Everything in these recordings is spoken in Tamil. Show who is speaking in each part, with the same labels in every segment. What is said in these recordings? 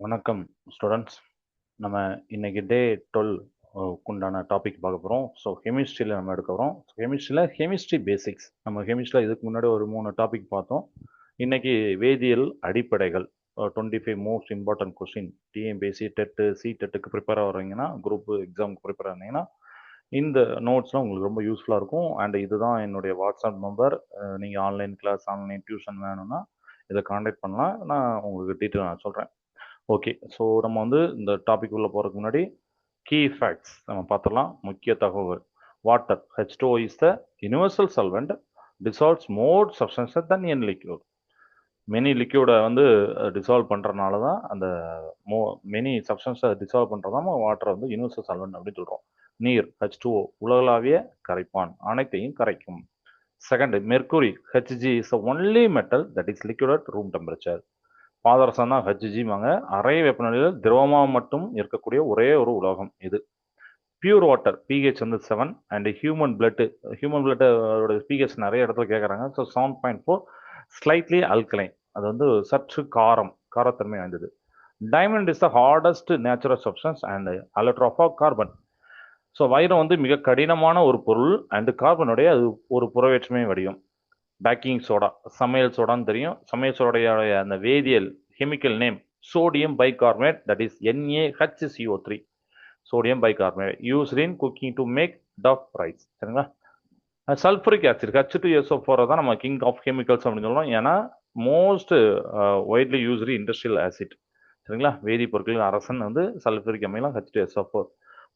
Speaker 1: வணக்கம் ஸ்டூடெண்ட்ஸ். நம்ம இன்னைக்கு டே 12 உண்டான டாபிக் பார்க்க போகிறோம். ஸோ கெமிஸ்ட்ரியில் நம்ம எடுக்க போகிறோம். கெமிஸ்ட்ரியில் கெமிஸ்ட்ரி பேசிக்ஸ். நம்ம கெமிஸ்ட்ரியில் இதுக்கு முன்னாடி ஒரு 3 டாபிக் பார்த்தோம். இன்னைக்கு வேதியியல் அடிப்படைகள் 25 most important question. TNPSC TET டெட்டுக்கு ப்ரிப்பேர் ஆகிறீங்கன்னா, குரூப் எக்ஸாமுக்கு ப்ரிப்பேர் ஆனீங்கன்னா இந்த நோட்ஸ்லாம் உங்களுக்கு ரொம்ப யூஸ்ஃபுல்லாக இருக்கும். அண்ட் இதுதான் என்னுடைய வாட்ஸ்அப் நம்பர். நீங்கள் ஆன்லைன் கிளாஸ், ஆன்லைன் டியூஷன் வேணும்னா இதை காண்டாக்ட் பண்ணலாம். நான் உங்களுக்கு டீட்டெயில் நான் சொல்கிறேன். ஓகே, ஸோ நம்ம வந்து இந்த டாபிக் உள்ள போகிறதுக்கு முன்னாடி கீ ஃபேக்ட்ஸ் நம்ம பார்த்துடலாம். முக்கிய தகவல்: water H2O is the universal solvent, dissolves more substances than any liquid. Many லிக்யூடை வந்து டிசால்வ் பண்ணுறதுனால தான் அந்த மெனி சப்ஸ்டன்ஸை டிசால்வ் பண்ணுறதா வாட்டரை வந்து யூனிவர்சல் சால்வெண்ட் அப்படின்னு சொல்கிறோம். நீர் H2O உலகளாவிய கரைப்பான், அனைத்தையும் கரைக்கும். Second, mercury Hg is the only metal that is liquid at room temperature. பாதரசம் தான் ஹெச்ஜிமாங்க. அறை வெப்பநிலையில் திரவமாக மட்டும் இருக்கக்கூடிய ஒரே ஒரு உலோகம் இது. பியூர் வாட்டர் பிஹெச் வந்து 7 அண்ட் ஹியூமன் பிளட்டோட பிஹெச் நிறைய இடத்துல கேட்குறாங்க. ஸோ 7.4, ஸ்லைட்லி அல்கலைன், அது வந்து சற்று காரத்தன்மை வாய்ந்தது. Diamond is the hardest natural substance and allotrope of carbon. So வைரம் வந்து மிக கடினமான ஒரு பொருள் அண்ட் கார்பனுடைய அது ஒரு புறவேற்றுமை வடிவம். பேக்கிங் சோடா, சமையல் சோடான்னு தெரியும். சமையல் சோடையோடைய அந்த வேதியியல் chemical name sodium bicarbonate, that is NaHCO3. Sodium bicarbonate used in cooking to make dough rise. சரிங்களா? சல்ஃபரிக் ஆசிட் H2SO4 தான் நம்ம கிங் ஆஃப் கெமிக்கல்ஸ் அப்படின்னு சொல்லுவோம். ஏன்னா most widely used industrial acid. சரிங்களா? வேதிப்பொருட்களின் அரசன் வந்து சல்ஃபரிக் அமிலம் H2SO4.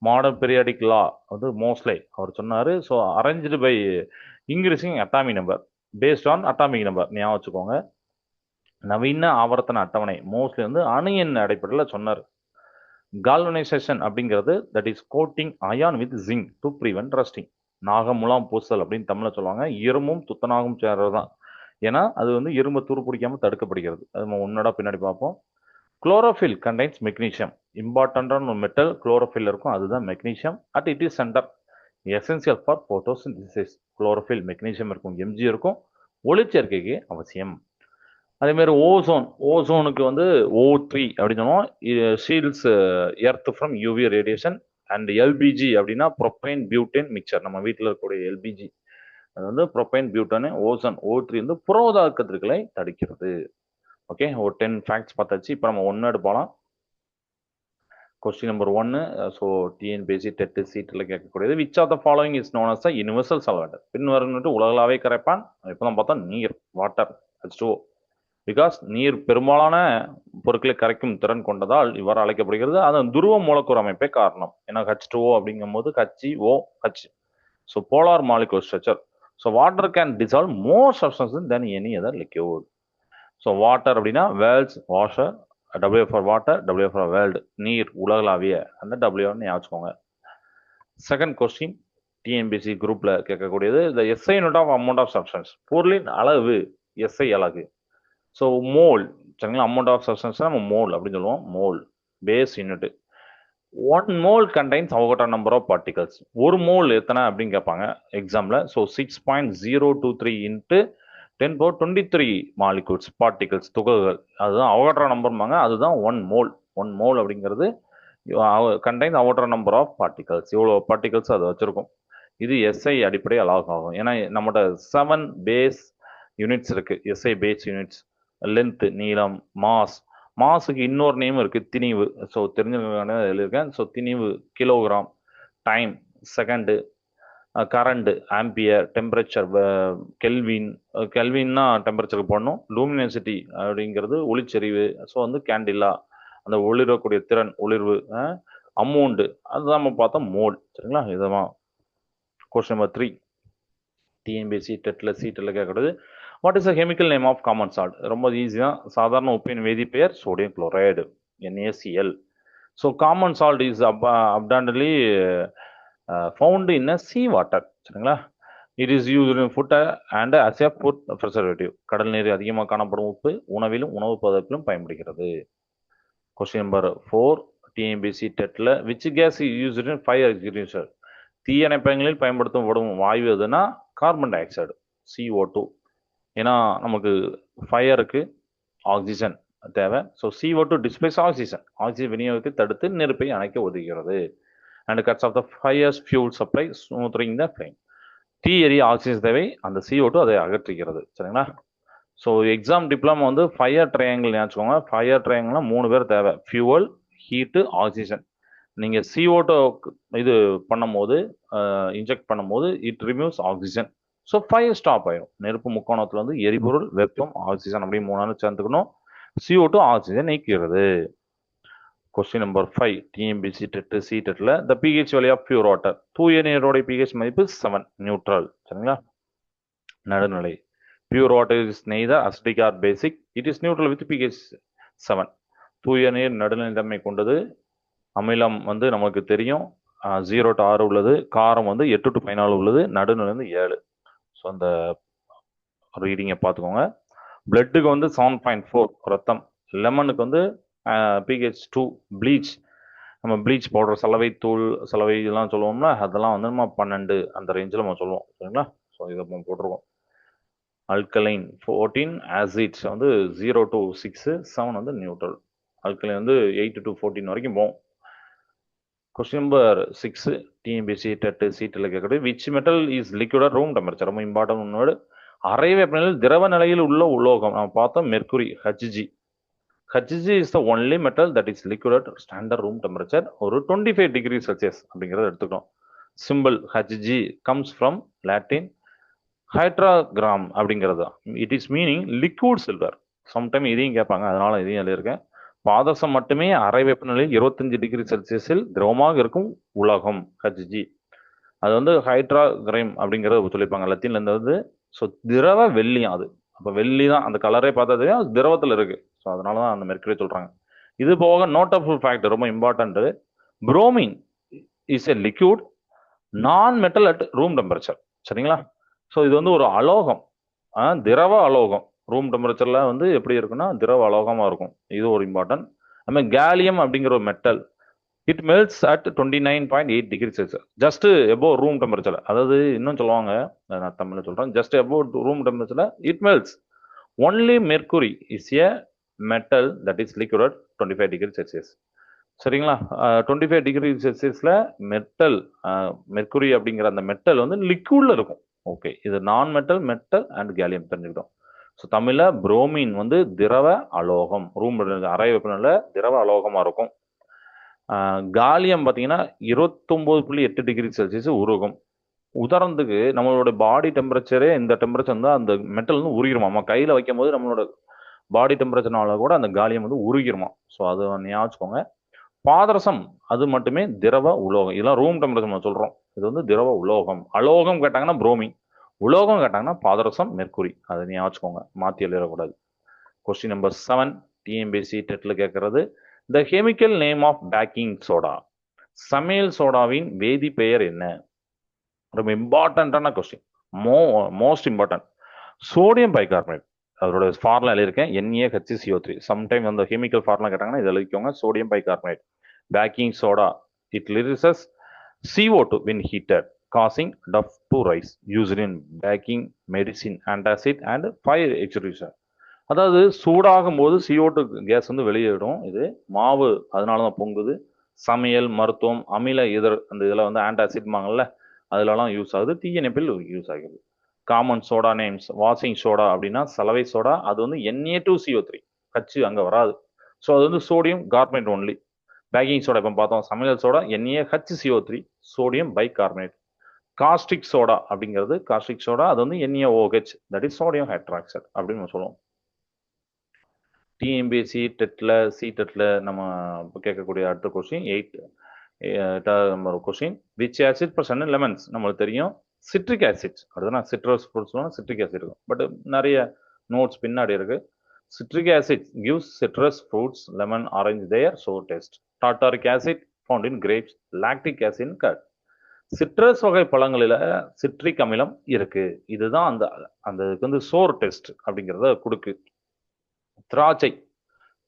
Speaker 1: மாடர்ன் பீரியாடிக் லா வந்து மோஸ்ட்லே அவர் சொன்னார். So arrange by increasing atomic number based on atomic number ஞாபகம் வச்சுக்கோங்க. நவீன ஆவர்த்தன அட்டவணை மோஸ்ட்லி வந்து அணு எண் அடிப்படையில் சொன்னார். கால்வனைசேஷன் அப்படிங்கிறது that is coating iron with zinc to prevent rusting. நாகமுலாம் பூசல் அப்படின்னு தமிழில் சொல்லுவாங்க. இரும்பும் துத்தநாகம் சேர்றது தான். ஏன்னா அது வந்து இரும்பு துரு பிடிக்காம தடுக்கப்படுகிறது. அது நம்ம உன்னோட பின்னாடி பார்ப்போம். Chlorophyll contains magnesium. இம்பார்ட்டன்டான ஒரு மெட்டல் குளோரோஃபில் இருக்கும், அதுதான் magnesium. At it is centre essential for photosynthesis. Chlorophyll magnesium இருக்கும், Mg இருக்கும், ஒளிச்சேர்க்கைக்கு அவசியம். அதே மாதிரி ஓசோனுக்கு வந்து O3 அப்படின்னு சொல்லுவோம். Shields earth from UV radiation. And LPG அப்படின்னா ப்ரொப்பைன் பியூட்டேன் மிக்சர். நம்ம வீட்டில் இருக்கக்கூடிய எல்பிஜி அது வந்து ப்ரொப்பைன் பியூட்டானு. O3 வந்து புரோதா கதிர்களை தடுக்கிறது. ஓகே, ஒரு 10 ஃபேக்ட்ஸ் பார்த்தாச்சு. இப்போ நம்ம ஒன்று போகலாம். Question number 1. So TNPSC TET சீட்டில் கேட்கக்கூடியது. Which of the following is known as the universal solvent. பின்வருங்கிட்டு உலகளாவே கரைப்பான். இப்போ தான் பார்த்தா நீர், வாட்டர் H2O. பிகாஸ் நீர் பெரும்பாலான பொருட்களை கரைக்கும் திறன் கொண்டதால் இவ்வாறு அழைக்கப்படுகிறது. அதன் துருவ மூலக்கூறு அமைப்பே காரணம். ஏன்னா H2O அப்படிங்கும்போது HOH. So polar molecular structure. So water can dissolve more substances then any other liquid. So water அப்படின்னா world's washer, W for water, W for world. நீர் உலகளாவிய, அந்த டபிள்யூன்னு ஞாபகம். செகண்ட் கொஸ்டின் டிஎன்பிஎஸ்சி குரூப்ல கேட்கக்கூடியது. The SI unit of amount of substance. பொருளின் அளவு எஸ்ஐ அலகு. ஸோ மோல், சரிங்களா? அமௌண்ட் ஆஃப் சப்ஸ்டன்ஸ் நம்ம மோல் அப்படின்னு சொல்லுவோம். Mole base unit. 1 mole contains Avogadro number of particles. ஒரு மோல் எத்தனை அப்படின்னு கேட்பாங்க எக்ஸாம்ல. ஸோ 6.023 இன்ட்டு 10^23 மாலிகூல்ஸ், பார்ட்டிகல்ஸ், துகள்கள். அதுதான் அவகோட்ரா நம்பர்பாங்க. அதுதான் 1 மோல். 1 மோல் அப்படிங்கிறது contains Avogadro number of particles. இவ்வளோ பார்ட்டிகல்ஸ் அதை வச்சிருக்கும். இது எஸ்ஐ அடிப்படை அலாகும். ஏன்னா நம்மகிட்ட 7 பேஸ் யூனிட்ஸ் இருக்கு. SI base units. லென்த் நீளம், மாஸுக்கு இன்னொரு நேம் இருக்கு, திணிவு. ஸோ தெரிஞ்சுக்கணும் எழுதியிருக்கேன். ஸோ திணிவு kilogram, time second, current ampere, temperature கெல்வின்னா டெம்பரேச்சருக்கு போடணும். லூமினசிட்டி அப்படிங்கிறது ஒளிச்செறிவு. ஸோ வந்து கேண்டிலா, அந்த ஒளிரக்கூடிய திறன், ஒளிர்வு. அமௌண்ட் அதுதான் நம்ம பார்த்தோம், மோல். சரிங்களா? இதுதான் கொஸ்டின் நம்பர் 3. டிஎன்பிஎஸ்சி டெட்டில் சீட்டில் கேட்கறது. What is the chemical name of common salt? ரொம்ப ஈஸியாக, சாதாரண உப்பின் வேதிப்பெயர் sodium chloride, NaCl. So common salt is abundantly found in a sea water. சரிங்களா? It is used in food and as a food preservative. கடல் நீர் அதிகமாக காணப்படும் உப்பு உணவிலும் உணவு பதத்திலும் பயன்படுகிறது. கொஸ்டின் நம்பர் 4 டிஎன்பிஎஸ்சி டெட்டில் which gas used in fire extinguisher. தீயணைப்பங்களில் பயன்படுத்தப்படும் வாயு எதுனா கார்பன் டை ஆக்சைடு, CO2. ஏன்னா நமக்கு ஃபயருக்கு ஆக்சிஜன், தேவை. So CO2 displace oxygen, oxygen விநியோகத்தை தடுத்து நெருப்பை அணைக்க உதவுகிறது. And cuts off the fire's fuel supply smothering the flame. தீ எரிய ஆக்சிஜன் தேவை, அந்த CO2 அதை அகற்றுகிறது. சரிங்களா? ஸோ எக்ஸாம் டிப்ளமா வந்து ஃபயர் ட்ரையாங்கிள் ஞாபகம். ஃபயர் ட்ரையாங்கிள்னா 3 பேர் தேவை, ஃபியூவல், ஹீட்டு, ஆக்சிஜன். நீங்கள் CO2 இது பண்ணும்போது, இன்ஜெக்ட் பண்ணும்போது it removes oxygen. So fire stop ஆயிடும். நெருப்பு முக்கோணத்தில் வந்து எரிபொருள், வெப்பம், ஆக்சிஜன் அப்படி 3 சேர்ந்துக்கணும். CO2 ஆக்சிஜன் நீக்கிறது. Question number 5 TNPSC TET C டெட்ல the pH value of pure water. தூய நீரோட பிஹெச் மதிப்பு 7, நியூட்ரல். சரிங்களா? நடுநிலை. Pure water is neither acidic or basic, it is neutral with pH 7. தூய நீர் நடுநிலைத்தன்மை கொண்டது. அமிலம் வந்து நமக்கு தெரியும் 0 to 6 உள்ளது, காரம் வந்து 8 to 14 உள்ளது, நடுநிலை வந்து 7. ஸோ அந்த ரீடிங்கை பார்த்துக்கோங்க. பிளட்டுக்கு வந்து 7.4 ரத்தம். லெமனுக்கு வந்து பிஹெச் 2 ப்ளீச். நம்ம ப்ளீச் பவுடர், சலவை தூள், சலவை இதெல்லாம் சொல்லுவோம்ல, அதெல்லாம் வந்து நம்ம 12 அந்த ரேஞ்சில் நம்ம சொல்லுவோம். சரிங்களா? ஸோ இதை நம்ம போட்டிருக்கோம். அல்கலைன் 14, ஆசிட்ஸ் வந்து 0 to 6, 7 வந்து நியூட்ரல். அல்கலைன் வந்து 8 to 14 வரைக்கும் போகும். கொஸ்டின் நம்பர் 6 டிஎம்பிசி டெட் சீட்டில் கேட்குறது, which metal is liquid at room temperature. ரொம்ப இம்பார்ட்டன் ஒன்னோடு. அறை வெப்பநிலையில் திரவ நிலையில் உள்ள உலோகம் நம்ம பார்த்தோம், mercury, Hg. Hg is the only metal that is liquid at standard room temperature. ஒரு 25 டிகிரி செல்சியஸ் அப்படிங்கிறத எடுத்துக்கணும். Simple Hg comes from Latin hydrargyrum அப்படிங்கிறது. It is meaning liquid silver. Sometime இதையும் கேட்பாங்க, அதனால இதையும் எழுதியிருக்கேன். பாதரசம் மட்டுமே அறை வெப்பநிலையில் 25 டிகிரி செல்சியஸில் திரவமாக இருக்கும் உலோகம் Hg. அது வந்து ஹைட்ராகிரைம் அப்படிங்கிறத சொல்லியிருப்பாங்க லத்தீன்ல இருந்து. ஸோ திரவ வெள்ளியும் அது. அப்போ வெள்ளி தான் அந்த கலரே பார்த்தா தெரியும், அது திரவத்தில் இருக்கு. ஸோ அதனால தான் அந்த மெர்க்குரி சொல்றாங்க. இது போக நோட்டபுள் ஃபேக்டர் ரொம்ப important, bromine is a liquid நான் மெட்டல் அட் ரூம் டெம்பரேச்சர். சரிங்களா? ஸோ இது வந்து ஒரு அலோகம், திரவ அலோகம். ரூம் டெம்பரேச்சர்ல வந்து எப்படி இருக்குன்னா திரவ அலோகமா இருக்கும். இது ஒரு இம்பார்ட்டன்ட். அதுமாதிரி கேலியம் அப்படிங்கிற ஒரு metal, it melts at 29.8 degree Celsius, just above room temperature. அதாவது இன்னும் சொல்லுவாங்க, நான் தமிழ்ல சொல்றேன், ஜஸ்ட் எபோவ் ரூம் டெம்பரேச்சர்ல it melts. Only mercury is a metal that is liquid at 25 degree Celsius. சரிங்களா? 25 டிகிரி செல்சியஸ்ல மெட்டல், மெர்க்குரி அப்படிங்கிற அந்த மெட்டல் வந்து லிக்விட்ல இருக்கும். ஓகே, இது நான் மெட்டல், மெட்டல் அண்ட் கேலியம் தெரிஞ்சுக்கிட்டோம். ஸோ தமிழ்ல புரோமின் வந்து திரவ அலோகம், ரூம் அறை வெப்பநிலை திரவ அலோகமா இருக்கும். காலியம் பார்த்தீங்கன்னா 29.8 டிகிரி செல்சியஸ் உருகும். உதாரணத்துக்கு நம்மளோட பாடி டெம்பரேச்சரே இந்த டெம்பரேச்சர் தான், அந்த மெட்டல் வந்து உருகிருமா. நம்ம கையில் வைக்கும் போது நம்மளோட பாடி டெம்பரேச்சர்னால கூட அந்த காலியம் வந்து உருகிருமா. ஸோ அதை ஞாபகம். பாதரசம் அது மட்டுமே திரவ உலோகம். இதெல்லாம் ரூம் டெம்பரேச்சர் நம்ம சொல்றோம். இது வந்து திரவ உலோகம். அலோகம் கேட்டாங்கன்னா புரோமின், உலோகம் கேட்டாங்கன்னா பாதரசம், மெர்க்குரி. அதை ஞாபகம், மாற்றி எழுதக்கூடாது. கொஸ்டின் நம்பர் 7 டிஎம்பிசி டெட்ல கேட்கறது, the chemical name of baking soda. சமையல் சோடாவின் வேதி பெயர் என்ன? ரொம்ப இம்பார்ட்டன்டான question, most important. Sodium bicarbonate. அதோட ஃபார்முலா எழுதியிருக்கேன், NaHCO3. சம்டைம் அந்த கெமிக்கல் ஃபார்முலா கேட்டாங்கன்னா இதை எழுதிக்கோங்க, sodium bicarbonate. Baking soda, it releases CO2 when heated, causing duff to rise, used in baking, medicine, antacid and fire extinguisher. அதாவது சூடாகும் போது CO2 கேஸ் வந்து வெளியிடும். இது மாவு அதனால தான் பொங்குது. சமையல், மருத்துவம், அமில இதழ் அந்த இதில் வந்து ஆன்டாசிட்மாங்கல்ல, அதுலலாம் யூஸ் ஆகுது. தீயணைப்பில் யூஸ் ஆகுது. Common soda names, washing soda அப்படின்னா சலவை சோடா, அது வந்து Na2CO3, கச்சு அங்கே வராது. ஸோ அது வந்து sodium carbonate only. Baking soda இப்போ பார்த்தோம், சமையல் soda NaHCO3, sodium bicarbonate. Caustic soda அப்படிங்கிறது, காஸ்டிக் சோடா அது வந்து NaOH, that is sodium hydroxide அப்படின்னு நம்ம சொல்லுவோம். டிஎம்பிஎஸ்சி டெட்ல சி டெட்ல நம்ம கேட்கக்கூடிய அடுத்த கொஸ்டின் 8வது number question, which acid present lemons. நம்மளுக்கு தெரியும் சிட்ரிக் ஆசிட். அடுத்தனா சிட்ரஸ் ஃப்ரூட்ஸ்லாம் சிட்ரிக் ஆசிட் இருக்கும், பட் நிறைய நோட்ஸ் பின்னாடி இருக்கு. Citric acid gives citrus fruits, lemon, orange their sour taste. Tartaric acid found in grapes, lactic acid in curd. Citrus வகை பழங்களில சிட்ரிக் அமிலம் இருக்கு. இதுதான் அந்த அந்த வந்து சோர் டெஸ்ட் அப்படிங்கிறத கொடுக்கு. திராட்சை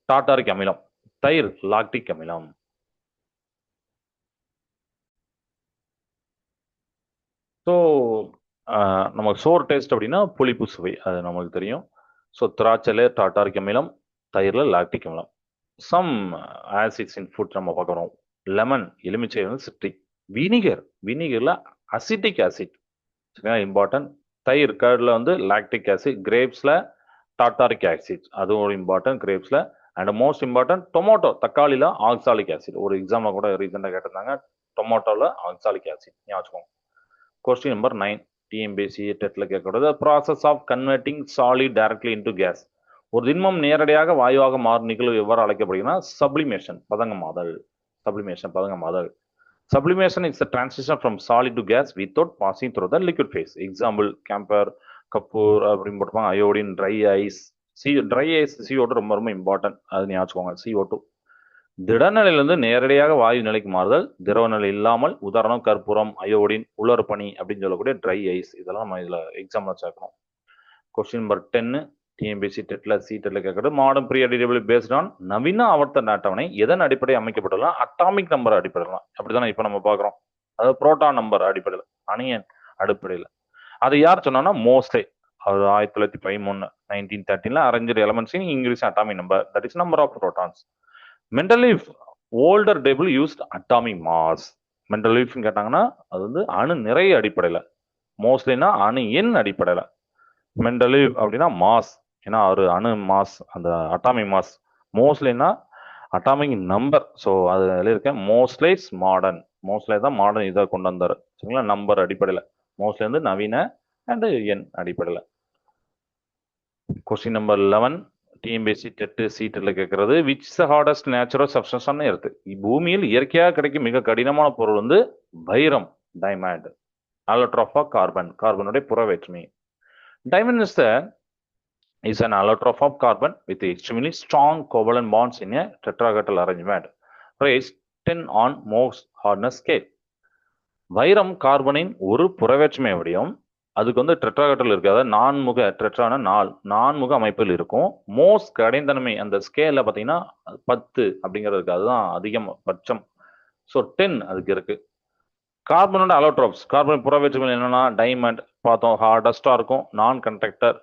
Speaker 1: டாட்டாரிக் அமிலம், தயிர் லாக்டிக் அமிலம். ஸோ நமக்கு சோர் டேஸ்ட் அப்படின்னா புளிப்பு சுவை, அது நமக்கு தெரியும். ஸோ திராட்சையில டாட்டாரிக் அமிலம், தயிரில் லாக்டிக் அமிலம். சம் ஆசிட்ஸ் இன் ஃபுட் நம்ம பார்க்குறோம். லெமன் எலுமிச்சை வந்து சிட்ரிக். வினிகரில் அசிட்டிக் ஆசிட் சரிங்களா இம்பார்ட்டன்ட். தயிர் கர்டில் வந்து லாக்டிக் ஆசிட். கிரேப்ஸில் டாட்டாரிக் ஆசிட் அதுவும் ஒரு இம்பார்ட்டன்ட் கிரேப்ஸில். அண்ட் மோஸ்ட் இம்பார்ட்டன்ட் டொமேட்டோ தக்காளியில் ஆக்சாலிக் ஆசிட். ஒரு எக்ஸாம்பிள் கூட ரீசெண்டாக கேட்டிருந்தாங்க. டொமேட்டோவில் ஆக்சாலிக் ஆசிட் ஞாபகம். கொஸ்டின் நம்பர் 9 டிஎம்பிஎஸ்சி டெட்டில் கேட்கக்கூடாது. Process of converting solid directly into gas. ஒரு திண்மம் நேரடியாக வாயுவாக மாறும் நிகழ்வு எவ்வாறு அழைக்கப்படுகிறதுனா சப்ளிமேஷன் பதங்கமாதல். Sublimation is the transition from solid to gas without passing through the liquid phase. Example, camphor, கப்பூர் அப்படின்னு போட்டுப்பாங்க. Iodine, dry ice. Dry ice CO2 ரொம்ப ரொம்ப இம்பார்ட்டன்ட். அது ஞாபகம் CO2. திடநிலையிலிருந்து நேரடியாக வாயு நிலைக்கு மாறுதல். திரவ நிலை இல்லாமல், உதாரணம் கற்பூரம், அயோடின், உலர் பனி அப்படின்னு சொல்லக்கூடிய ட்ரை ஐஸ். இதெல்லாம் நம்ம இதில் எக்ஸாம்பிள் சேர்க்கணும். கொஸ்டின் நம்பர் 10 டிஎம்பிஎஸ்சி டெட்டில் டெட்டில் கேட்கறது. மாடர்ன் பீரியட் பேஸ்ட் ஆன் நவீன ஆவர்த்தன அட்டவணை எதன் அடிப்படையில் அமைக்கப்பட்டுள்ள அட்டாமிக் நம்பர் அடிப்படையில் அப்படிதானே இப்போ நம்ம பார்க்குறோம். அதாவது புரோட்டான் நம்பர் அடிப்படையில் அணியன் அடிப்படையில். அது யார் சொன்னா மோஸ்லே. அவர் 1913 1913 arranged elements in English atomic number that is number of protons. Mendeleev older table used atomic mass. மெண்டலீஃப்னு கேட்டாங்கன்னா அது வந்து அணு நிறைய அடிப்படையில். மோஸ்ட்லினா அணு எண் அடிப்படையில். மெண்டலீவ் அப்படின்னா மாஸ், ஏன்னா ஒரு அணு மாஸ் அந்த அட்டாமிக் மாஸ். மோஸ்ட்லினா அட்டாமிக் நம்பர். ஸோ அதில் இருக்க மோஸ்ட்லேஸ் மாடர்ன். மோஸ்ட்லே தான் மாடர்ன் இதை கொண்டு வந்தார் சரிங்களா நம்பர் அடிப்படையில். மோஸ்ட்லே வந்து நவீன அண்ட் எண் அடிப்படையில். கொஸ்டின் நம்பர் 11 டிஎம்பிஎஸ்சி டெட்டில் கேட்கறது. Which the hardest natural substance இருக்கு. பூமியில் இயற்கையாக கிடைக்கும் மிக கடினமான பொருள் வந்து வைரம் டைமண்ட். அலோட்ரோப் ஆஃப் கார்பன் கார்பனுடைய புறவேற்றுமை. Diamond is an allotrope of carbon with extremely strong covalent bonds in a tetrahedral arrangement. Raised 10 on Mohs hardness scale. வைரம் கார்பனின் ஒரு புறவேற்றுமை வடிவம். அதுக்கு வந்து டெட்ராஹெட்ரல் இருக்காது. நான்முக டெட்ரான நான்முக அமைப்பில் இருக்கும். மோஸ் கடைந்தன்மை அந்த ஸ்கேல்ல பார்த்தீங்கன்னா 10 அப்படிங்கிறதுக்கு அதுதான் அதிகபட்சம். ஸோ 10 அதுக்கு இருக்கு. கார்பனோட அலோட்ரோப்ஸ் கார்பன் புறவேற்றுமை என்னன்னா டைமண்ட் பார்த்தோம் ஹார்டஸ்டா இருக்கும். நான் கண்டக்டர்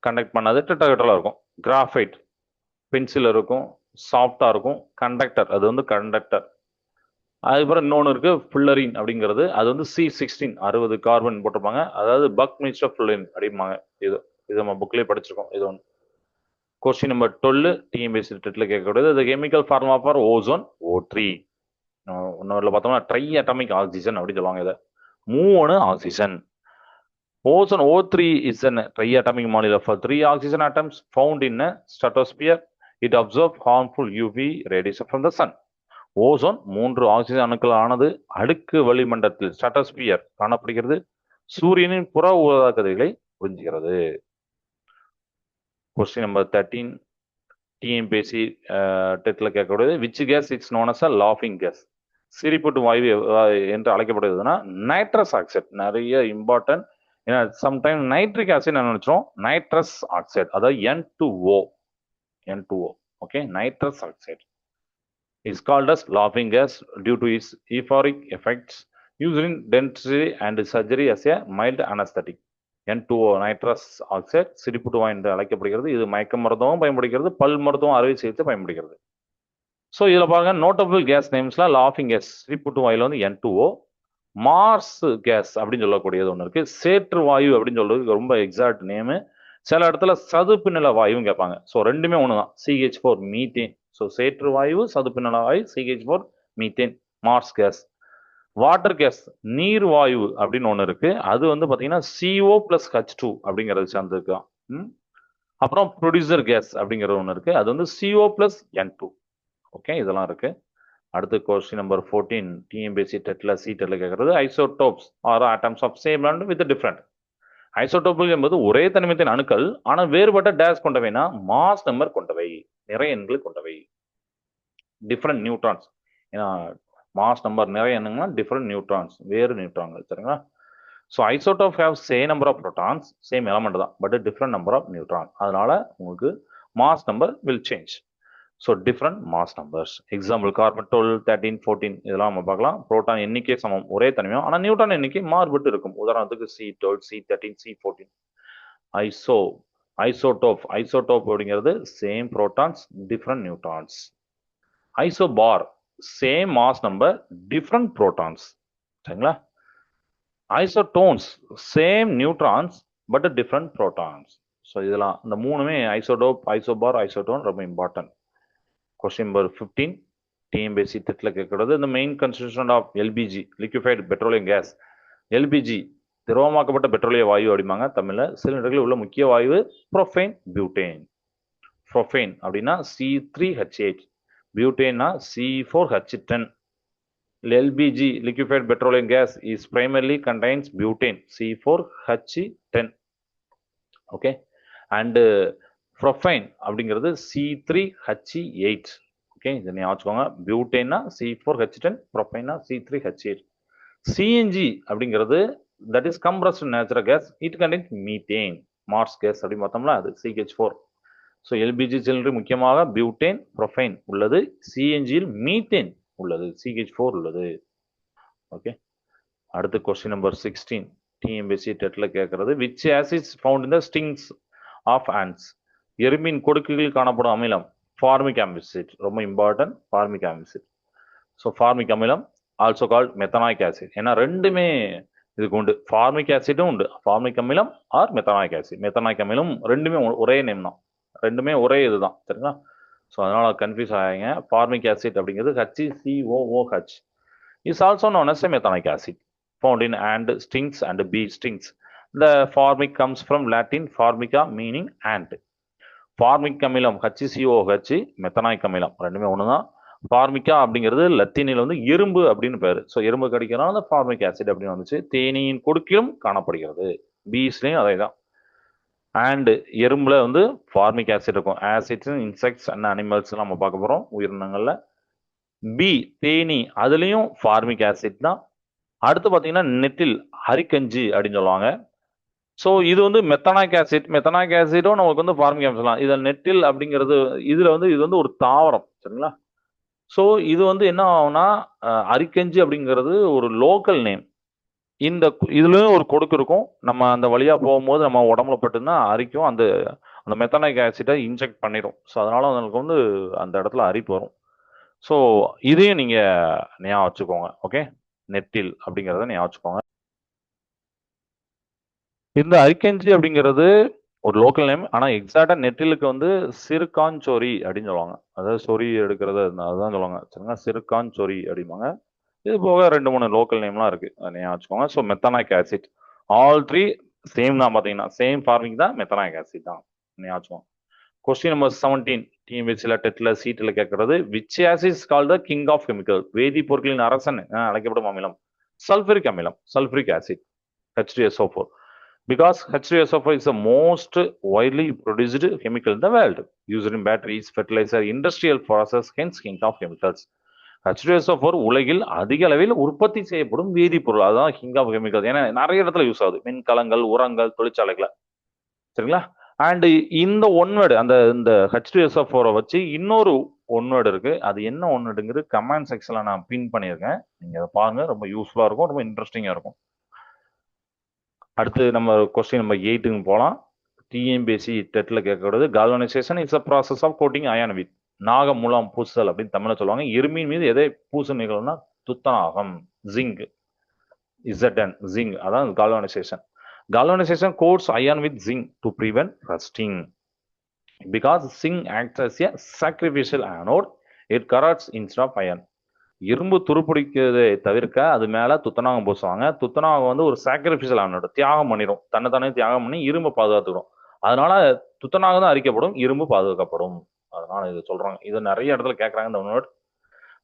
Speaker 1: கண்டக்ட் பண்ணாது டெட்ராஹெட்ரலா இருக்கும். கிராஃபைட் பென்சில் இருக்கும் சாஃப்டா இருக்கும். கண்டக்டர் அது வந்து கண்டக்டர். அதுக்கப்புறம் இன்னொன்று இருக்கு ஃபுல்லரின் அப்படிங்கிறது. அது வந்து C16 60 கார்பன் போட்டிருப்பாங்க. அதாவது பக் மிக்சர் ஃபுல்லரின் அப்படிம்பாங்க. இது நம்ம புக்லேயே படிச்சிருக்கோம். இது ஒன்று. கொஸ்டின் நம்பர் 12 டிஎம்பிஎஸ்சி டெட்டில் கேட்கக்கூடியது. அது chemical formula for ozone O3. இன்னொரு பார்த்தோம்னா ட்ரை அட்டாமிக் ஆக்சிஜன் அப்படின்னு சொல்லுவாங்க. இதை 3 oxygen. Ozone O3 is a triatomic molecule for 3 oxygen atoms found in a stratosphere. It absorbs harmful UV radiation from the sun. Ozone 3 oxygen அணுக்கள் ஆனது அடுக்கு வளிமண்டலத்தில் ஸ்ட்ராட்டோஸ்பியர் காணப்படுகிறது. சூரியனின் புற ஊதா கதிர்களை உறிஞ்சுகிறது. கொஸ்டின் நம்பர் 13 டிஎம்பிஎஸ்சி டெட்டில் கேட்கக்கூடியது. Which gas it's known as a லாஃபிங் கேஸ். சிரிப்பூட்டு வாயு என்று அழைக்கப்படுவதுன்னா நைட்ரஸ் ஆக்சைடு. நிறைய இம்பார்ட்டன்ட். ஏன்னா சம்டைம் நைட்ரிக் ஆசிட் நினைச்சோம். நைட்ரஸ் ஆக்சைடு அதாவது N2O. Okay, nitrous oxide is called as laughing gas due to its euphoric effects used in dentistry and surgery as a mild anesthetic. N2O nitrous oxide சிரிப்புட்டு வாயு என்று அழைக்கப்படுகிறது. இது மயக்க மருத்துவம் பயன்படுகிறது. பல் மருத்துவம் அறுவை சிகிச்சை பயன்படுகிறது. ஸோ இதில் பாருங்க நோட்டபிள் கேஸ் நேம்ஸ்ல லாஃபிங் கேஸ் சிரிப்புட்டு வாயுல வந்து N2O. மார்ஸ் கேஸ் அப்படின்னு சொல்லக்கூடியது ஒன்று இருக்கு. சேற்று வாயு அப்படின்னு சொல்றது ரொம்ப எக்ஸாக்ட் நேமு. சில இடத்துல சதுப்பு நில வாயுன்னு கேட்பாங்க. ஸோ ரெண்டுமே ஒன்று தான். CH4 methane. ஸோ சேற்று வாயு சதுப்பு நில வாயு CH4 மீத்தேன் மார்ஸ் கேஸ். வாட்டர் கேஸ் நீர் வாயு அப்படின்னு ஒன்று இருக்கு. அது வந்து பார்த்தீங்கன்னா CO+H2 அப்படிங்கிறது சேர்ந்துருக்கான். அப்புறம் ப்ரொடியூசர் கேஸ் அப்படிங்கிறது ஒன்று இருக்கு. அது வந்து CO+N2. ஓகே, இதெல்லாம் இருக்கு. அடுத்து கொஸ்டின் நம்பர் 14 டிஎம்பிஎஸ்சி டெட்டில் கேட்கறது. Isotopes are atoms of same and with different. ஐசோடோப்புகள் என்பது ஒரே தனிமத்தின் அணுக்கள் ஆனால் வேறுபட்ட டேஸ் கொண்டவைனா மாஸ் நம்பர் கொண்டவை, நிறைய எண்கள் கொண்டவை. Different neutrons. ஏன்னா மாஸ் நம்பர் நிறைய எண்ணுங்கன்னா டிஃப்ரெண்ட் நியூட்ரான்ஸ், வேறு நியூட்ரான்கள் சரிங்களா. So isotope have same number of protons, same element தான், but different number of neutron. அதனால உங்களுக்கு mass number will change. So different mass numbers. Example carbon 12, 13, 14 இதெல்லாம் நம்ம பார்க்கலாம். புரோட்டான் எண்ணிக்கை சமம் ஒரே தனிமையும், ஆனால் நியூட்ரான் எண்ணிக்கை மாறுபட்டு இருக்கும். உதாரணத்துக்கு C12, C13, C14. Iso isotope அப்படிங்கிறது same protons different neutrons. Isobar same mass number different protons. சரிங்களா? Isotones same neutrons but different protons. So இதெல்லாம் இந்த மூணுமே ஐசோடோப், ஐசோபார், ஐசோடோன் ரொம்ப இம்பார்ட்டன்ட். கொஸ்டின் நம்பர் 15 டிஎம்பிஎஸ்சி டெட்ல கேட்கறது, இந்த main constitution of LPG liquefied petroleum gas. LPG திரவமாக்கப்பட்ட பெட்ரோலிய வாயு அப்படிம்பாங்க தமிழ்ல. சிலிண்டர்களில் உள்ள முக்கிய வாயு ப்ரோஃபைன், பியூட்டேன். ப்ரோஃபைன் அப்படின்னா C3H8, பியூட்டேன்னா C4H10. LPG liquefied petroleum gas is primarily contains butane C4H10. okay, and propane அப்படிங்கிறது C3H8. ஓகே, இதை ஞாபகம் வச்சுக்கோங்க. பியூட்டேன்னா C4H10, ப்ரொபைனா C3H8. CNG அப்படிங்கிறது that is compressed natural gas, it contains methane, marsh gas அப்படின்னு பார்த்தோம்ல, அது CH4. ஸோ எல்பிஜி சிலிண்டர் முக்கியமாக பியூட்டேன், ப்ரொஃபைன் உள்ளது. சிஎன்ஜியில் மீத்தேன் உள்ளது, CH4 உள்ளது. ஓகே, அடுத்து கொஸ்டின் நம்பர் 16 டிஎம்பிஎஸ்சி டெட்ல கேட்கறது, which acids found in the stings of ants. எறும்பின் கொடுக்குகளில் காணப்படும் அமிலம் ஃபார்மிக் ஆசிட். ரொம்ப important, formic acid. So formic அமிலம் ஆல்சோ கால்ட் மெத்தனாயிக் ஆசிட். ஏன்னா ரெண்டுமே இதுக்கு உண்டு, ஃபார்மிக் ஆசிடும் உண்டு, ஃபார்மிக் அமிலம் ஆர் மெத்தனாயிக் ஆசிட். மெத்தனாயிக் அமிலம் ரெண்டுமே ஒரே நேம் தான், ரெண்டுமே ஒரே இதுதான். சரிங்களா? ஸோ அதனால கன்ஃபியூஸ் ஆகிங்க. ஃபார்மிக் ஆசிட் அப்படிங்கிறது HCOOH is also known as a methanic acid found in ant stings and bee stings. The formic comes from Latin formica meaning ant. Formic அமிலம் HCOOH, மெத்தனாயிக் அமிலம் ரெண்டுமே ஒன்று தான். ஃபார்மிக்கா அப்படிங்கிறது லத்தீனில் வந்து எறும்பு அப்படின்னு பேரு. ஸோ எறும்பு கடிக்கிறனால அந்த ஃபார்மிக் ஆசிட் அப்படின்னு வந்துச்சு. தேனியின் கொடுக்கிலும் காணப்படுகிறது, பீஸ்லையும் அதே தான். அண்ட் எறும்புல வந்து ஃபார்மிக் ஆசிட் இருக்கும். ஆசிட்ஸ் இன்செக்ட்ஸ் அண்ட் அனிமல்ஸ் நம்ம பார்க்க போறோம், உயிரினங்கள்ல. பி தேனி, அதுலயும் ஃபார்மிக் ஆசிட் தான். அடுத்து பார்த்தீங்கன்னா நெட்டில், அரிக்கஞ்சி அப்படின்னு சொல்லுவாங்க. ஸோ இது வந்து மெத்தனாயிக் ஆசிட். மெத்தனாயிக் ஆசிடும் நமக்கு வந்து ஃபார்மிக் ஆசிட் சொல்லலாம். இதில் நெட்டில் அப்படிங்கிறது இது வந்து ஒரு தாவரம். சரிங்களா? ஸோ இது வந்து என்ன ஆகும்னா, அரிக்கஞ்சி அப்படிங்கிறது ஒரு லோக்கல் நேம். இந்த இதுலயும் ஒரு கொடுக்கு இருக்கும். நம்ம அந்த வழியா போகும்போது நம்ம உடம்புல பட்டுன்னா அரிக்கும், அந்த அந்த மெத்தனாயிக் ஆசிட்டை இன்ஜெக்ட் பண்ணிடும். ஸோ அதனால உங்களுக்கு வந்து அந்த இடத்துல அரிப்பு வரும். ஸோ இதையும் நீங்க ஞாபகம் வச்சுக்கோங்க. ஓகே, நெட்டில் அப்படிங்கிறத ஞாபகம் வச்சுக்கோங்க. இந்த அரிக்கஞ்சி அப்படிங்கிறது ஒரு லோக்கல் நேம். ஆனா எக்ஸாக்டா நெட்டிலுக்கு வந்து சிறுகாஞ்சொரி அப்படின்னு சொல்லுவாங்க. அதாவது சொறி எடுக்கிறது அதுதான் சொல்லுவாங்க. சரிங்களா? சிறுகாஞ்சொரி அப்படிம்பாங்க. இது போக 2-3 லோக்கல் நேம்லாம் இருக்கு, ஞாபகம் வச்சுக்கோங்க. So methanoic acid all 3 same தான். பார்த்தீங்கன்னா சேம் ஃபார்மிங் தான், மெத்தனாயிக் ஆசிட் தான், ஞாபகம் வச்சுக்கோங்க. கொஸ்டின் நம்பர் 17 டிஎம்பிஎஸ்சியில் டெட்ல சீட்ல கேட்கறது, which acid is called the king of chemical. வேதி பொருட்களின் அரசன் அழைக்கப்படும் அமிலம் சல்பரிக் அமிலம், sulphuric acid, H2SO4. Because H2SO4 is the most widely produced chemical in the world, used in batteries, fertilizer, industrial process, hence king of chemicals. H2SO4 உலகில் அதிக அளவில் உற்பத்தி செய்யப்படும் வேதிப்பொருள், அதுதான் கிங் ஆஃப் கெமிக்கல். ஏன்னா நிறைய இடத்துல யூஸ் ஆகுது, மின்கலங்கள், உரங்கள், தொழிற்சாலைகள். சரிங்களா? அண்ட் இந்த ஒன்வேர்டு, அந்த இந்த H2SO4 வச்சு இன்னொரு ஒன்வேர்டு இருக்கு. அது என்ன ஒன்வேர்டுங்கிறது கமெண்ட் செக்ஷன்ல நான் பின் பண்ணியிருக்கேன், நீங்க அதை பாருங்க. ரொம்ப யூஸ்ஃபுல்லா இருக்கும், ரொம்ப இன்ட்ரெஸ்டிங்கா இருக்கும். அடுத்து நம்ம கொஸ்டின் நம்பர் 8க்கு போகலாம். டிஎம்பிஎஸ்சி டெட்ல கேட்கறது, galvanisation is a process of coating iron with. நாகம் மூலம் பூசுதல் அப்படின்னு தமிழ்ல சொல்லுவாங்க. இரும்பின் மீது எதை பூச நிகழும்னா துத்தநாகம், ஜிங்க், ZN, ஜிங்க், அதான் galvanisation. Galvanization coats iron with zinc to prevent rusting. Because zinc acts as a sacrificial anode, it corrodes instead of iron. இரும்பு துருப்பிடிக்கிறதை தவிர்க்க அது மேல துத்தநாகம் பூசுவாங்க. துத்தநாகம் வந்து ஒரு சாக்ரிஃபிஷியல் ஆனோட, தியாகம் பண்ணிடும், தன்னை தியாகம் பண்ணி இரும்பு பாதுகாத்துக்கிறோம். அதனால துத்தநாகம் தான் அரிக்கப்படும், இரும்பு பாதுகாக்கப்படும். அதனால இது சொல்றாங்க. இது நிறைய இடத்துல கேட்கறாங்க இந்த நோட்.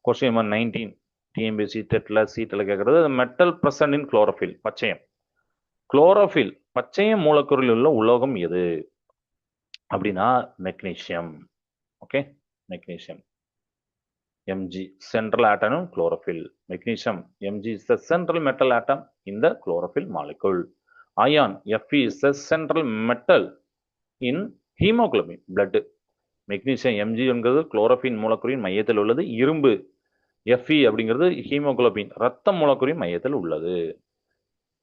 Speaker 1: கொஸ்டின் நம்பர் 19 டிஎம்பிஎஸ்சி டெட்ல சீட்ல கேட்கறது, மெட்டல் பிரசன்ட் இன் குளோரோஃபில், பச்சையம். குளோரோஃபில் பச்சையம் மூலக்கூறில் உள்ள உலோகம் எது அப்படின்னா magnesium. Okay, magnesium. Mg, central atom in chlorophyll. Magnesium, Mg is the central metal atom in the chlorophyll molecule. Iron, Fe is the central metal in hemoglobin, blood. Magnesium, Mg என்கிறது குளோரோஃபின் மூலக்கூறின் மையத்தில் உள்ளது. இரும்பு Fe அப்படிங்கிறது ஹீமோகுளோபின் இரத்த மூலக்கூறின் மையத்தில் உள்ளது.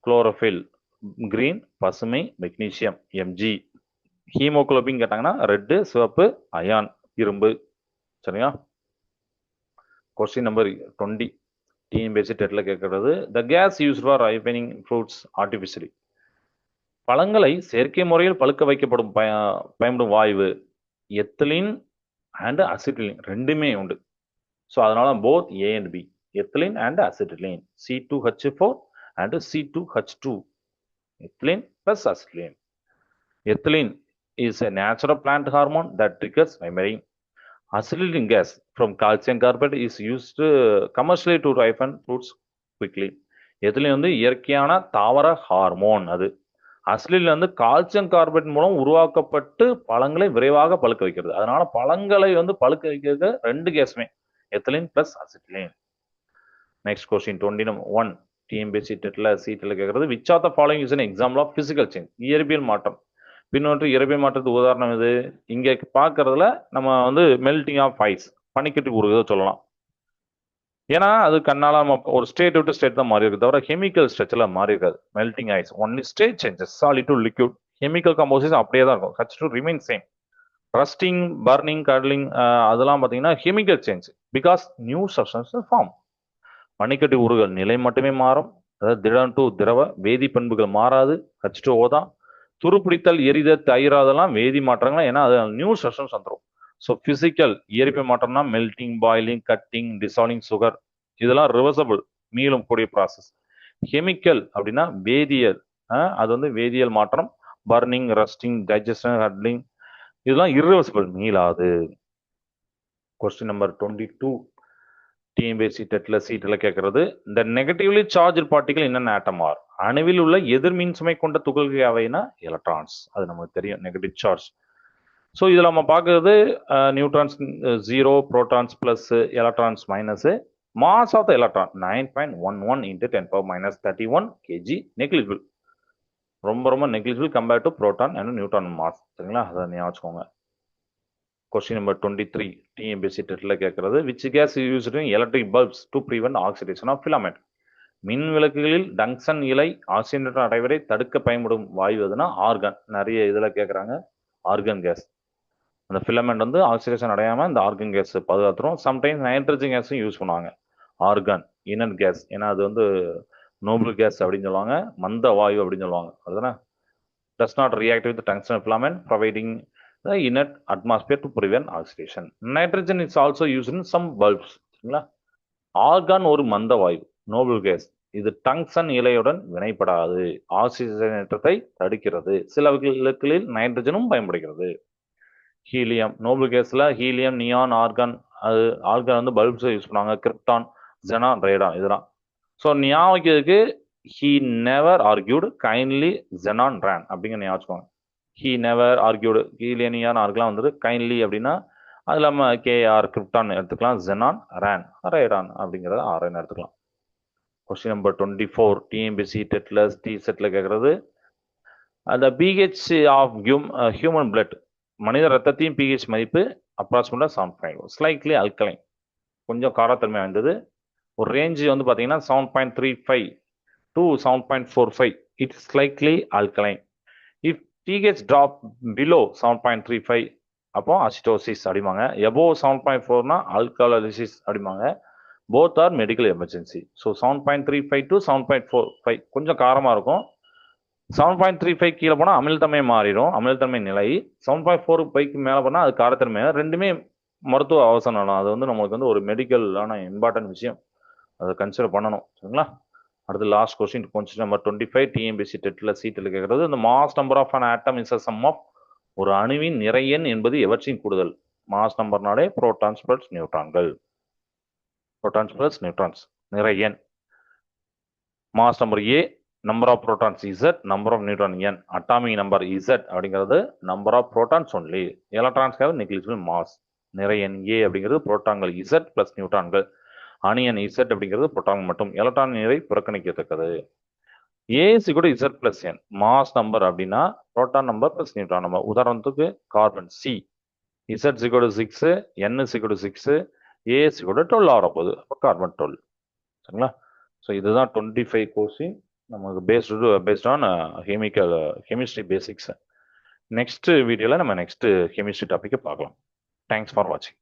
Speaker 1: குளோரோஃபில் கிரீன், பசுமை, மெக்னீசியம், Mg. ஹீமோகுளோபின் கேட்டாங்கன்னா ரெட்டு, சிவப்பு, அயான், இரும்பு. சரியா? கொஸ்டின் நம்பர் 20 டிஎன்பிஎஸ்சி டெட்ல கேட்கறது, the gas use for ripening fruits artificially. பழங்களை செயற்கை முறையில் பழுக்க வைக்கப்படும் பயன்படும் வாயு எத்திலின் அண்ட் அசிட்டிலின் ரெண்டுமே உண்டு. ஸோ அதனால both A and B, ethylene and acetylene, C2H4 and C2H2, ethylene plus acetylene. Ethylene is a natural plant hormone that triggers memory. Acetylene gas from calcium carbonate is used commercially to ripen fruits quickly. ethylene வந்து இயற்கையான தாவர ஹார்மோன். அது அசிலின் வந்து கால்சியம் கார்பனேட் மூலம் உருவாக்கப்பட்டு பழங்களை விரைவாக பழுக்க வைக்கிறது. அதனால பழங்களை வந்து பழுக்க வைக்கிறது ரெண்டு கேஸுமே, ethylene plus acetylene. Next question 21 TNPSC டெட்ல சீட்ல கேட்கறது, which of the following is an example of physical change. இயற்பியல் மாற்றம். பின்னொன்று இயற்பியல் மாற்றத்துக்கு உதாரணம் இது. இங்க பார்க்கறதுல நம்ம வந்து மெல்டிங் ஆஃப் ஐஸ், பனிக்கட்டி உருகுதை சொல்லலாம். ஏன்னா அது கண்ணால நம்ம ஒரு ஸ்டேட் விட்டு ஸ்டேட் தான் மாறி இருக்கு, தவிர கெமிக்கல் ஸ்ட்ரக்சர்ல மாறி இருக்காது. Melting ice only state changes, solid to liquid. Chemical composition அப்படியே தான் இருக்கும், has to remain same. Rusting, burning, curdling அதெல்லாம் பார்த்தீங்கன்னா chemical change, because new substance form. பனிக்கட்டி உருகல் நிலை மட்டுமே மாறும், அதாவது திடம் டு திரவ, வேதி பண்புகள் மாறாது, H2O தான். துருப்பிடித்தல், எரிதல், தயிராதெல்லாம் வேதி மாற்றங்கள், ஏன்னா அது நியூ சப்ஸ்டன்ஸ் வந்துடும். ஸோ பிசிக்கல் இயற்பியல் மாற்றம்னா melting, boiling, cutting, dissolving sugar, இதெல்லாம் ரிவர்சபிள், மீளும் கூடிய ப்ராசஸ். கெமிக்கல் அப்படின்னா வேதியியல், அது வந்து வேதியியல் மாற்றம். பர்னிங், ரஸ்டிங், டைஜஷன், ஹட்லிங், இதெல்லாம் இர்ரிவர்சிபிள், மீளாது. கொஸ்டின் நம்பர் 22 டிஎன்பிஎஸ்சி டெட்ல சீட்ல கேட்கறது, இந்த நெகட்டிவ்லி சார்ஜ் பார்ட்டிகல் என்னென்ன ஆட்டம் ஆர். அணுவில் உள்ள எதிர்மின் சுமை கொண்ட துகள்கள் அவைனா எலக்ட்ரான்ஸ். அது நமக்கு தெரியும், நெகட்டிவ் சார்ஜ். ஸோ இதில் நம்ம பார்க்கறது neutrons 0, protons plus, electrons minus. Mass of the electron 9.11 × 10⁻31 kg, negligible, ரொம்ப ரொம்ப negligible compared to proton and neutron mass. சரிங்களா? அதை ஞாபகம் வச்சுக்கோங்க. கொஸ்டின் நம்பர் 23 டிஎன்பிஎஸ்சி டெட்ல கேட்கறது, which gas used in electric bulbs to prevent oxidation of filament. மின் விளக்குகளில் டங்ஷன் இலை ஆக்சிஜனேற்ற அடைவதை தடுக்க பயன்படும் வாயு எதுனா ஆர்கன். நிறைய இதில் கேட்குறாங்க, ஆர்கன் கேஸ். அந்த ஃபிலமெண்ட் வந்து ஆக்சிடேஷன் அடையாமல் இந்த ஆர்கன் கேஸ் பாதுகாத்துரும். சம்டைம்ஸ் நைட்ரஜன் கேஸும் யூஸ் பண்ணுவாங்க. ஆர்கன் இனட் கேஸ், ஏன்னா அது வந்து நோபல் கேஸ் அப்படின்னு சொல்லுவாங்க, மந்த வாயு அப்படின்னு சொல்லுவாங்க. அதுதானே? Does not react with tungsten filament, providing the inert atmosphere to prevent oxidation. Nitrogen is also use in some bulbs. சரிங்களா? ஆர்கான் ஒரு மந்த வாயு, நோபல் கேஸ். இது டங்ஸ்டன் இலையுடன் வினைப்படாது, ஆக்சிஜனேற்றத்தை தடுக்கிறது. சில விளக்குகளில் நைட்ரஜனும் பயன்படுகிறது. ஹீலியம், நோபல் கேஸ்ல ஹீலியம், நியான், ஆர்கான். அது ஆர்கான் வந்து பல்ப்ஸ் யூஸ் பண்ணுவாங்க, கிரிப்டான், ஜெனான், ரேடான், இதெல்லாம். ஸோ ஞாபகம் வைக்கிறதுக்கு he never argued kindly xenon ran அப்படிங்கிற ஞாபகம். He never ஆர்கியூடு, helium, neon, argon வந்துட்டு கைண்ட்லி அப்படின்னா அது இல்லாமல் கேஆர், கிரிப்டான் எடுத்துக்கலாம். ஜெனான், ரேன், ரேடான் அப்படிங்கிறத ஆர்என் எடுத்துக்கலாம். கொஸ்டின் நம்பர் 24 டிஎன்பிஎஸ்சி டெட்ல டி செட்ல கேட்கறது, அந்த பிஹெச் ஆஃப் ஹியூமன் பிளட், மனித ரத்தத்தையும் பிஹெச் மதிப்பு அப்ராக்சிமேட்டாக 7.5, ஸ்லைட்லி அல்கலைன், கொஞ்சம் காரத்தன்மை வாய்ந்தது. ஒரு ரேஞ்சு வந்து பார்த்தீங்கன்னா 7.35 to 7.45, it's slightly alkaline. If pH drop below 7.35 அப்போ அசிட்டோசிஸ் அப்படிம்பாங்க. எபோவ் 7.4னா அல்கலாலிசிஸ் அப்படிம்பாங்க. Both are medical emergency. So 7.35 to 7.45 கொஞ்சம் காரமாக இருக்கும். 7.35 கீழே போனால் அமிலத்தன்மை மாறிடும், அமிலத்தன்மை நிலை. 7.45 மேலே போனால் அது காரத்தன்மை. ரெண்டுமே மருத்துவ அவசரம், அது வந்து நம்மளுக்கு வந்து ஒரு மெடிக்கலான இம்பார்ட்டன்ட் விஷயம், அதை கன்சிடர் பண்ணணும். சரிங்களா? அடுத்து last question, question number 25 TNPSC டெட்ல சீட்டில் கேட்கறது, இந்த mass number of an atom is a sum of. ஒரு அணுவின் நிறை எண் என்பது எவற்றின் கூடுதல். மாஸ் நம்பர்னாலே புரோட்டான்ஸ் பிளஸ் நியூட்ரான்கள், புரோட்டான்ஸ் பிளஸ் நியூட்ரான்ஸ் நிறை எண். Mass number A, number of protons Z, number of neutron N. Atomic number Z அப்படிங்கிறது number of protons only. Electrons have negligible mass. நிறை எண் ஏ அப்படிங்கிறது புரோட்டான்கள் இசட் பிளஸ் நியூட்ரான்கள். அணு எண் இசட் அப்படிங்கிறது புரோட்டான் மட்டும். எலக்ட்ரான் நிறை புறக்கணிக்கத்தக்கது. A is equal to Z plus N. Mass number அப்படின்னா proton number plus neutron number. உதாரணத்துக்கு carbon C, Z is equal to 6, N is equal to 6, A is equal to 12 ஆகிறப்போகுது. அப்போ கார்பன் 12. சரிங்களா? ஸோ இதுதான் 25 கொஸ்டின் நமக்கு based on chemistry basics. Next வீடியோவில் நம்ம நெக்ஸ்ட் கெமிஸ்ட்ரி டாப்பிக்கை பார்க்கலாம். தேங்க்ஸ் ஃபார் வாட்சிங்.